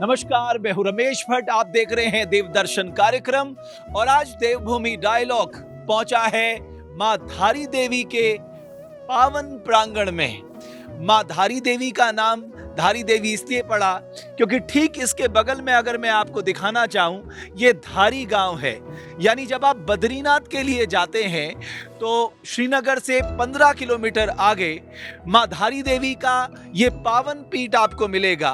नमस्कार, मैं हूं रमेश भट्ट। आप देख रहे हैं देव दर्शन कार्यक्रम और आज देवभूमि डायलॉग पहुंचा है मां धारी देवी के पावन प्रांगण में। मां धारी देवी का नाम धारी देवी इसलिए पड़ा क्योंकि ठीक इसके बगल में अगर मैं आपको दिखाना चाहूं, ये धारी गांव है। यानी जब आप बद्रीनाथ के लिए जाते हैं तो श्रीनगर से 15 किलोमीटर आगे मां धारी देवी का ये पावन पीठ आपको मिलेगा।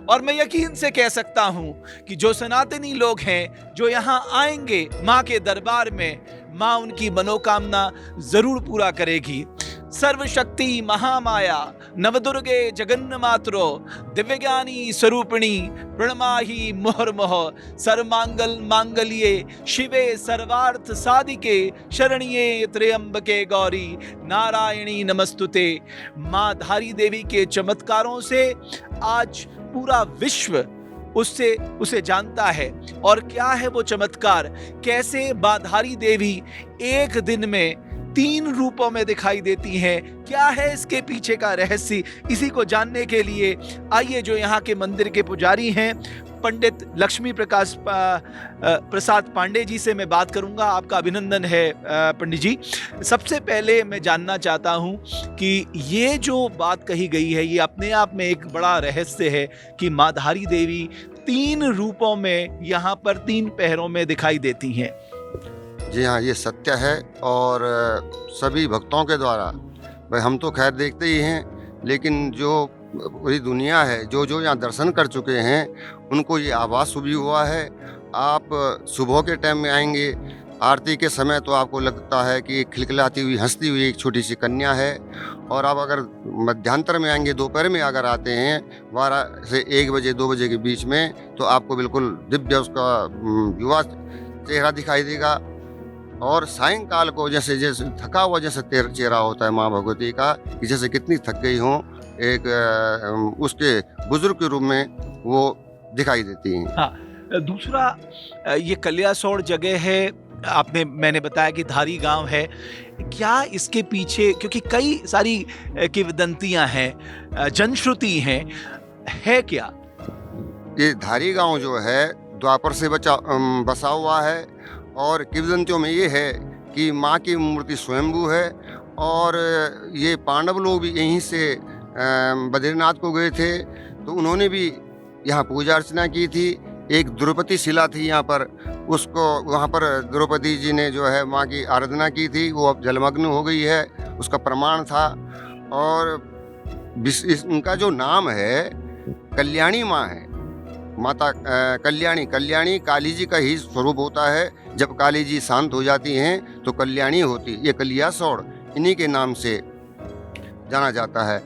और मैं यकीन से कह सकता हूं कि जो सनातनी लोग हैं जो यहाँ आएंगे मां के दरबार में, मां उनकी मनोकामना जरूर पूरा करेगी। सर्वशक्ति महामाया नवदुर्गे जगन्मातरो दिव्यज्ञानी स्वरूपिणी प्रणमाहि मुहुर्मुहुः सर्वमांगल मांगल्ये शिवे सर्वार्थ साधिके शरण्ये त्र्यंबके गौरी नारायणी नमस्तुते। मां धारी देवी के चमत्कारों से आज पूरा विश्व उसे जानता है। और क्या है वो चमत्कार, कैसे मां धारी देवी एक दिन में 3 रूपों में दिखाई देती हैं, क्या है इसके पीछे का रहस्य, इसी को जानने के लिए आइए जो यहाँ के मंदिर के पुजारी हैं पंडित लक्ष्मी प्रसाद पांडे जी से मैं बात करूंगा। आपका अभिनंदन है पंडित जी। सबसे पहले मैं जानना चाहता हूं कि ये जो बात कही गई है ये अपने आप में एक बड़ा रहस्य है कि मां धारी देवी 3 रूपों में यहाँ पर 3 पहरों में दिखाई देती हैं। जी हाँ, ये सत्य है। और सभी भक्तों के द्वारा, भाई हम तो खैर देखते ही हैं, लेकिन जो पूरी दुनिया है जो यहाँ दर्शन कर चुके हैं उनको ये आभास भी हुआ है। आप सुबह के टाइम में आएंगे, आरती के समय तो आपको लगता है कि खिलखिलाती हुई हंसती हुई एक छोटी सी कन्या है। और आप अगर मध्यांतर में आएंगे, दोपहर में अगर आते हैं 12 से 1 बजे 2 बजे के बीच में, तो आपको बिल्कुल दिव्य उसका युवा चेहरा दिखाई देगा। और सायंकाल को जैसे थका हुआ जैसे चेहरा होता है माँ भगवती का, कि जैसे कितनी थक गई हो, एक उसके बुजुर्ग के रूप में वो दिखाई देती हैं। हाँ, दूसरा ये कलियासोड़ जगह है, मैंने बताया कि धारी गांव है। क्या इसके पीछे, क्योंकि कई सारी किंवदंतियां हैं, जनश्रुति हैं, है क्या? ये धारी गांव जो है द्वापर से बसा हुआ है। और किंवदंतियों में ये है कि माँ की मूर्ति स्वयंभू है। और ये पांडव लोग भी यहीं से बद्रीनाथ को गए थे तो उन्होंने भी यहाँ पूजा अर्चना की थी। एक द्रौपदी शिला थी यहाँ पर, उसको वहाँ पर द्रौपदी जी ने जो है माँ की आराधना की थी, वो अब जलमग्न हो गई है, उसका प्रमाण था। और उनका जो नाम है कल्याणी माँ है, माता कल्याणी काली जी का ही स्वरूप होता है। जब काली जी शांत हो जाती हैं तो कल्याणी होती। ये कलियासोड़ इन्हीं के नाम से जाना जाता है।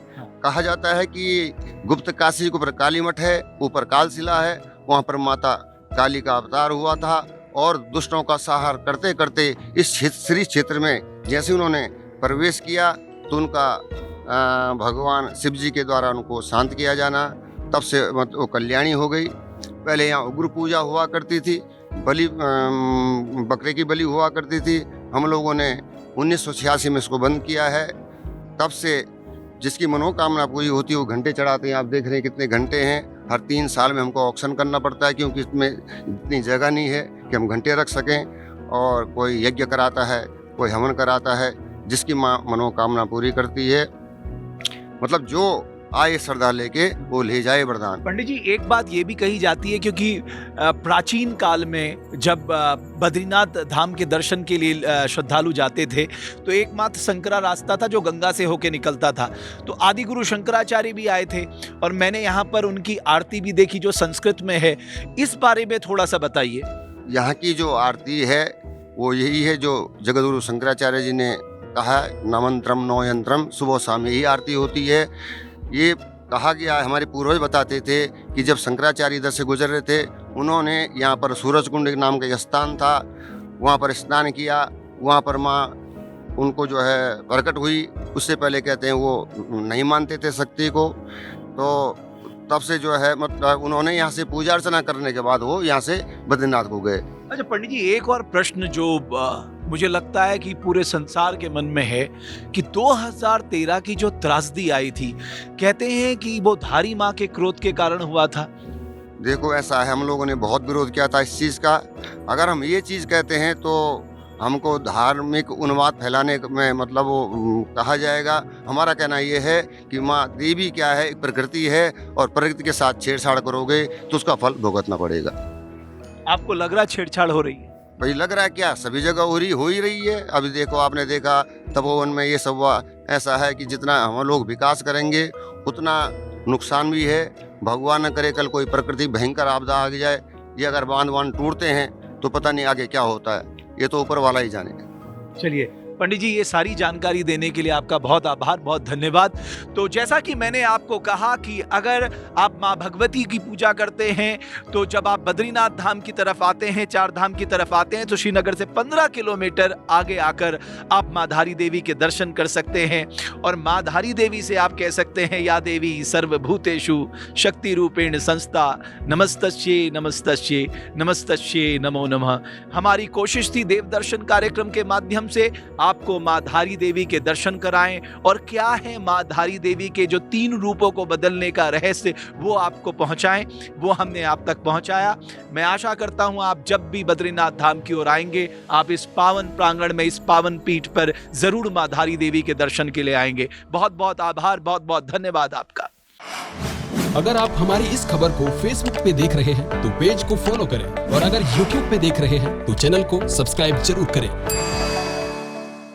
कहा जाता है कि गुप्त काशी के ऊपर काली मठ है, ऊपर कालशिला है, वहाँ पर माता काली का अवतार हुआ था। और दुष्टों का संहार करते करते इस श्री क्षेत्र में जैसे उन्होंने प्रवेश किया तो उनका भगवान शिव जी के द्वारा उनको शांत किया जाना, तब से वो कल्याणी हो गई। पहले यहाँ उग्र पूजा हुआ करती थी, बकरे की बलि हुआ करती थी। हम लोगों ने 1986 में इसको बंद किया है। तब से जिसकी मनोकामना पूरी होती है वो घंटे चढ़ाते हैं। आप देख रहे हैं कितने घंटे हैं। हर 3 साल में हमको ऑक्शन करना पड़ता है, क्योंकि इसमें इतनी जगह नहीं है कि हम घंटे रख सकें। और कोई यज्ञ कराता है, कोई हवन कराता है, जिसकी माँ मनोकामना पूरी करती है। मतलब जो आए श्रद्धा लेके वो ले जाए वरदान। पंडित जी, एक बात ये भी कही जाती है, क्योंकि प्राचीन काल में जब बद्रीनाथ धाम के दर्शन के लिए श्रद्धालु जाते थे तो एकमात्र संकरा रास्ता था जो गंगा से होके निकलता था। तो आदि गुरु शंकराचार्य भी आए थे और मैंने यहाँ पर उनकी आरती भी देखी जो संस्कृत में है। इस बारे में थोड़ा सा बताइए। यहाँ की जो आरती है वो यही है जो जगद्गुरु शंकराचार्य जी ने कहा, न मंत्रम नो यंत्रम, सुबह शाम यही आरती होती है। ये कहा गया है, हमारे पूर्वज बताते थे कि जब शंकराचार्य इधर से गुजर रहे थे, उन्होंने यहाँ पर सूरज कुंड नाम का स्थान था, वहाँ पर स्नान किया। वहाँ पर माँ उनको जो है प्रकट हुई। उससे पहले कहते हैं वो नहीं मानते थे शक्ति को, तो तब से जो है मतलब उन्होंने यहाँ से पूजा अर्चना करने के बाद वो यहाँ से बद्रीनाथ को गए। अच्छा पंडित जी, एक और प्रश्न जो मुझे लगता है कि पूरे संसार के मन में है कि 2013 की जो त्रासदी आई थी, कहते हैं कि वो धारी माँ के क्रोध के कारण हुआ था। देखो ऐसा है, हम लोगों ने बहुत विरोध किया था इस चीज़ का। अगर हम ये चीज़ कहते हैं तो हमको धार्मिक उन्माद फैलाने में मतलब वो कहा जाएगा। हमारा कहना ये है कि माँ देवी क्या है, एक प्रकृति है, और प्रकृति के साथ छेड़छाड़ करोगे तो उसका फल भुगतना पड़ेगा। आपको लग रहा छेड़छाड़ हो रही है? भाई लग रहा है क्या, सभी जगह हो ही रही है। अभी देखो, आपने देखा तपोवन में ये सब हुआ। ऐसा है कि जितना हम लोग विकास करेंगे उतना नुकसान भी है। भगवान न करे कल कोई प्रकृति भयंकर आपदा आ जाए, ये अगर बांध टूटते हैं तो पता नहीं आगे क्या होता है, ये तो ऊपर वाला ही जाने। चलिए पंडित जी, ये सारी जानकारी देने के लिए आपका बहुत आभार, बहुत धन्यवाद। तो जैसा कि मैंने आपको कहा कि अगर आप माँ भगवती की पूजा करते हैं तो जब आप बद्रीनाथ धाम की तरफ आते हैं, चार धाम की तरफ आते हैं, तो श्रीनगर से 15 किलोमीटर आगे आकर आप माँ धारी देवी के दर्शन कर सकते हैं। और माँ धारी देवी से आप कह सकते हैं, या देवी सर्वभूतेषु शक्ति रूपेण संस्था, नमस्तस्ये नमस्तस्ये नमस्तस्ये नमो नमः। हमारी कोशिश थी देव दर्शन कार्यक्रम के माध्यम से आपको माँ धारी देवी के दर्शन कराएं, और क्या है माँ धारी देवी के जो 3 रूपों को बदलने का रहस्य, वो आपको पहुंचाएं। वो हमने आप तक पहुंचाया। मैं आशा करता हूं आप जब भी बद्रीनाथ धाम की ओर आएंगे, आप इस पावन प्रांगण में, इस पावन पीठ पर जरूर माँ धारी देवी के दर्शन के लिए आएंगे। बहुत बहुत आभार, बहुत बहुत धन्यवाद आपका। अगर आप हमारी इस खबर को फेसबुक पे देख रहे हैं तो पेज को फॉलो करें, और अगर यूट्यूब पे देख रहे हैं तो चैनल को सब्सक्राइब जरूर करें।